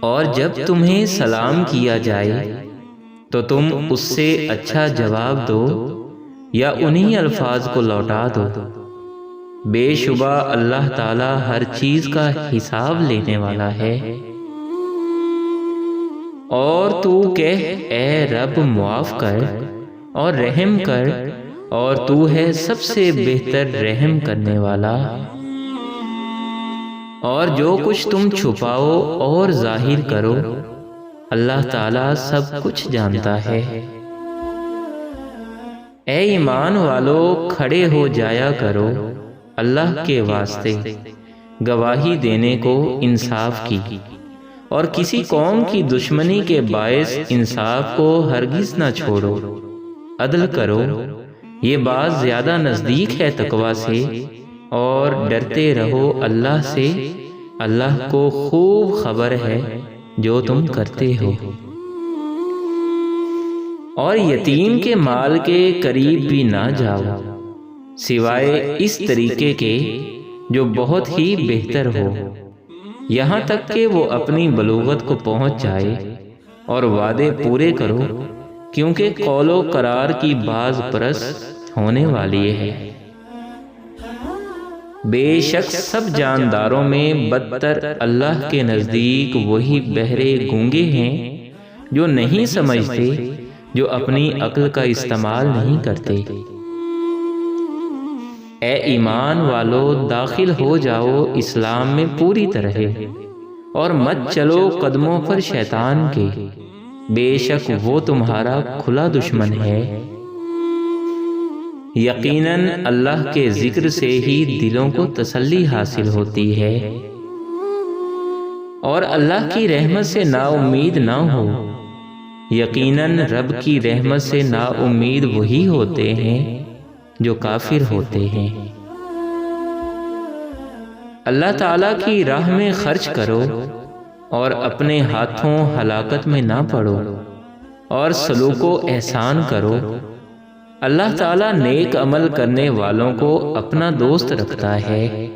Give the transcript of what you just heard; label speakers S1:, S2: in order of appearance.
S1: اور جب تمہیں سلام کیا جائے تو تم اس سے اچھا جواب دو یا انہی الفاظ کو لوٹا دو۔ بے شبہ اللہ تعالی ہر چیز کا حساب لینے والا ہے۔ اور تو کہہ اے رب معاف کر اور رحم کر، اور تو ہے سب سے بہتر رحم کرنے والا۔ اور جو کچھ تم چھپاؤ اور ظاہر کرو اللہ تعالیٰ سب کچھ جانتا ہے۔ اے ایمان والو کھڑے ہو جایا کرو اللہ کے واسطے گواہی دینے کو انصاف کی، اور کسی قوم کی دشمنی کے باعث انصاف کو ہرگز نہ چھوڑو، عدل کرو، یہ بات زیادہ نزدیک ہے تقویٰ سے، اور ڈرتے رہو اللہ سے، اللہ کو خوب خبر ہے جو تم کرتے ہو۔ اور یتیم کے مال کے قریب بھی نہ جاؤ سوائے اس طریقے کے جو بہت ہی بہتر ہو، یہاں تک کہ وہ اپنی بلوغت کو پہنچ جائے، اور وعدے پورے کرو کیونکہ قول و قرار کی باز پرس ہونے والی ہے۔ بے شک سب جانداروں میں بدتر اللہ کے نزدیک وہی بہرے گونگے ہیں جو نہیں سمجھتے، جو اپنی عقل کا استعمال نہیں کرتے۔ اے ایمان والو داخل ہو جاؤ اسلام میں پوری طرح، اور مت چلو قدموں پر شیطان کے، بے شک وہ تمہارا کھلا دشمن ہے۔ یقیناً اللہ کے ذکر سے ہی دلوں کو تسلی حاصل ہوتی ہے، اور اللہ کی رحمت سے نا امید نہ ہو۔ یقیناً رب کی رحمت سے نا امید وہی ہوتے ہیں جو کافر ہوتے ہیں۔ اللہ تعالیٰ کی راہ میں خرچ کرو اور اپنے ہاتھوں ہلاکت میں نہ پڑو، اور سلوک و احسان کرو۔ اللہ تعالیٰ نیک عمل کرنے والوں کو اپنا دوست رکھتا ہے۔